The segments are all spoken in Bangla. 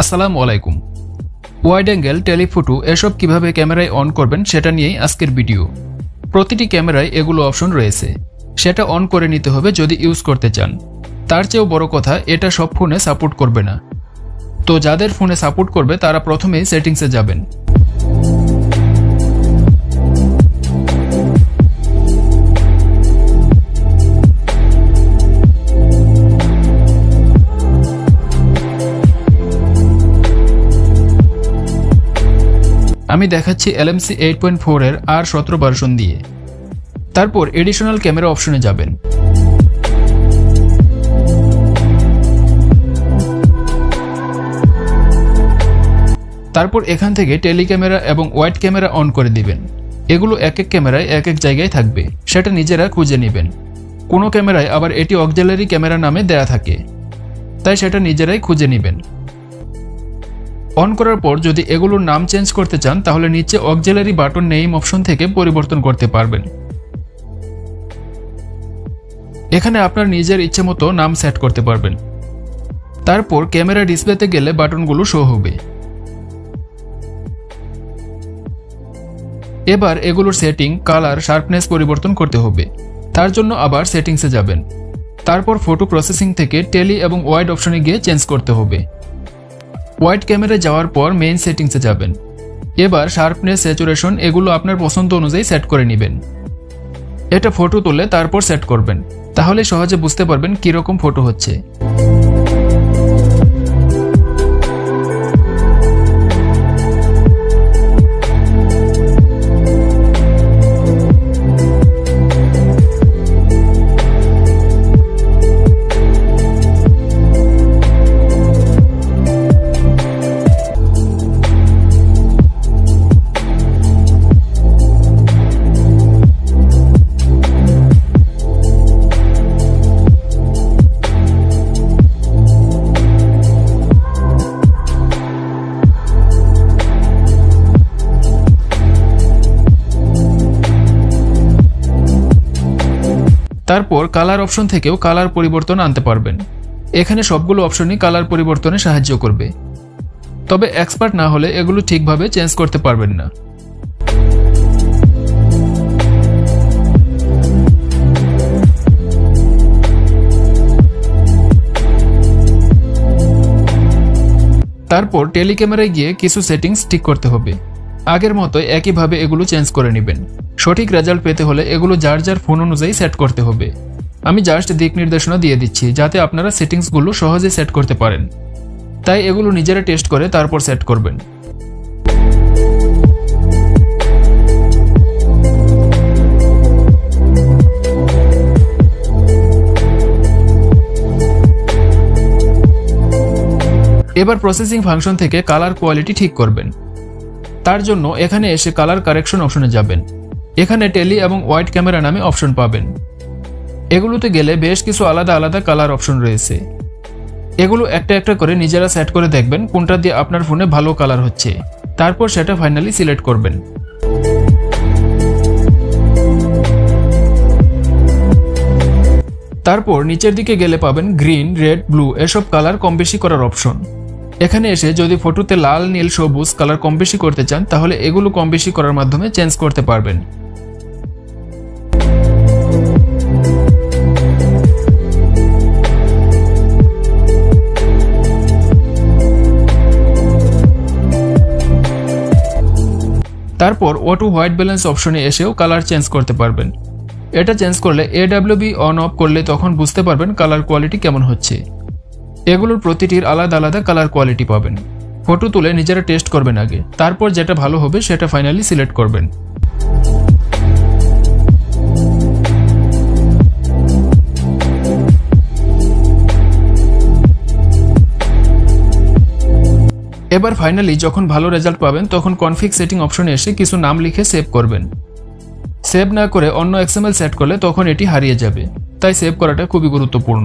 আসসালামু আলাইকুম। ওয়াইড অ্যাঙ্গেল, টেলিফোটো এসব কিভাবে ক্যামেরায় অন করবেন সেটা নিয়েই আজকের ভিডিও। প্রতিটি ক্যামেরায় এগুলো অপশন রয়েছে, সেটা অন করে নিতে হবে যদি ইউজ করতে চান। তার চেয়েও বড় কথা, এটা সব ফোনে সাপোর্ট করবে না। তো যাদের ফোনে সাপোর্ট করবে তারা প্রথমেই সেটিংসে যাবেন। আমি দেখাচ্ছি LMC 8.4 এর R17 ভার্সন দিয়ে। তারপর এডিশনাল ক্যামেরা অপশনে যাবেন। তারপর এখান থেকে টেলি ক্যামেরা এবং ওয়াইড ক্যামেরা অন করে দিবেন। এগুলো এক এক ক্যামেরায় এক এক জায়গায় থাকবে, সেটা নিজেরা খুঁজে নেবেন। কোনো ক্যামেরায় আবার এটি অক্সিলারি ক্যামেরা নামে দেয়া থাকে, তাই সেটা নিজেরাই খুঁজে নেবেন। অন করার পর যদি এগুলোর নাম চেঞ্জ করতে চান তাহলে নিচে অক্সিলারি বাটন নেম অপশন থেকে পরিবর্তন করতে পারবেন। এখানে আপনার নিজের ইচ্ছে মতো নাম সেট করতে পারবেন। তারপর ক্যামেরা ডিসপ্লেতে গেলে বাটনগুলো শো হবে। এবার এগুলোর সেটিং, কালার, শার্পনেস পরিবর্তন করতে হবে। তার জন্য আবার সেটিংসে যাবেন। তারপর ফটো প্রসেসিং থেকে টেলি এবং ওয়াইড অপশনে গিয়ে চেঞ্জ করতে হবে। ওয়াইড ক্যামেরায় যাওয়ার পর মেইন সেটিংসে যাবেন। এবার শার্পনেস, স্যাচুরেশন এগুলো আপনার পছন্দ অনুযায়ী সেট করে নেবেন। এটা ফটো তুলে তারপর সেট করবেন, তাহলে সহজে বুঝতে পারবেন কিরকম ফটো হচ্ছে। তারপর কালার অপশন থেকেও কালার পরিবর্তন আনতে পারবেন। এখানে সবগুলো অপশনই কালার পরিবর্তনে সাহায্য করবে, তবে এক্সপার্ট না হলে এগুলো ঠিকভাবে চেঞ্জ করতে পারবেন না। তারপর টেলি ক্যামেরায় গিয়ে কিছু সেটিংস ঠিক করতে হবে। আগের মতো একইভাবে এগুলো চেঞ্জ করে নেবেন। সঠিক রেজাল্ট পেতে হলে এগুলো যার যার ফোন অনুযায়ী সেট করতে হবে। আমি জাস্ট দিক নির্দেশনা দিয়ে দিচ্ছি যাতে আপনারা সেটিংসগুলো সহজে সেট করতে পারেন। তাই এগুলো নিজেরা টেস্ট করে তারপর সেট করবেন। এবার প্রসেসিং ফাংশন থেকে কালার কোয়ালিটি ঠিক করবেন। তার জন্য এখানে এসে কালার কারেকশন অপশনে যাবেন। এখানে টেলি এবং ওয়াইড ক্যামেরা নামে অপশন পাবেন। এগুলোতে গেলে বেশ কিছু আলাদা আলাদা কালার অপশন রয়েছে। এগুলো একটা একটা করে নিজেরা সেট করে দেখবেন কোনটা দিয়ে আপনার ফোনে ভালো কালার হচ্ছে। তারপর সেটা ফাইনালি সিলেক্ট করবেন। তারপর নিচের দিকে গেলে পাবেন গ্রিন, রেড, ব্লু এসব কালার কম বেশি করার অপশন। এখানে এসে যদি ফটোতে লাল, নীল, সবুজ কালার কম বেশি করতে চান তাহলে এগুলো কম বেশি করার মাধ্যমে চেঞ্জ করতে পারবেন। তারপর অটো হোয়াইট ব্যালেন্স অপশনে এসেও কালার চেঞ্জ করতে পারবেন। এটা চেঞ্জ করলে AWB অন অফ করলে তখন বুঝতে পারবেন কালার কোয়ালিটি কেমন হচ্ছে। এগুলোর প্রতিটির আলাদা আলাদা কালার কোয়ালিটি পাবেন। ফটো তুলে নিজেরা টেস্ট করবেন আগে, তারপর যেটা ভালো হবে সেটা ফাইনালি সিলেক্ট করবেন। এবার ফাইনালি যখন ভালো রেজাল্ট পাবেন তখন কনফিগ সেটিং অপশনে এসে কিছু নাম লিখে সেভ করবেন। সেভ না করে অন্য XML সেট করলে তখন এটি হারিয়ে যাবে, তাই সেভ করাটা খুবই গুরুত্বপূর্ণ।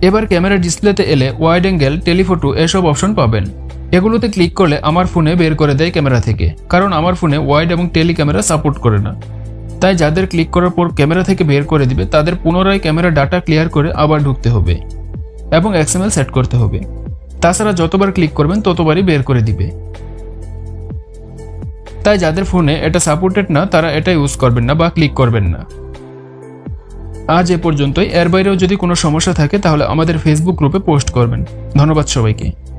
এবার ক্যামেরা ডিসপ্লেতে এলে ওয়াইড অ্যাঙ্গেল, টেলিফোটো এসব অপশন পাবেন। এগুলোতে ক্লিক করলে আমার ফোনে বের করে দেয় ক্যামেরা থেকে, কারণ আমার ফোনে ওয়াইড এবং টেলি ক্যামেরা সাপোর্ট করে না। তাই যাদের ক্লিক করার পর ক্যামেরা থেকে বের করে দিবে তাদের পুনরায় ক্যামেরা ডাটা ক্লিয়ার করে আবার ঢুকতে হবে এবং XML সেট করতে হবে। তাছাড়া যতবার ক্লিক করবেন ততবারই বের করে দিবে। তাই যাদের ফোনে এটা সাপোর্টেড না তারা এটা ইউজ করবেন না বা ক্লিক করবেন না। আজ এ পর্যন্তই। এর বাইরেও যদি কোনো সমস্যা থাকে তাহলে আমাদের ফেসবুক গ্রুপে পোস্ট করবেন। ধন্যবাদ সবাইকে।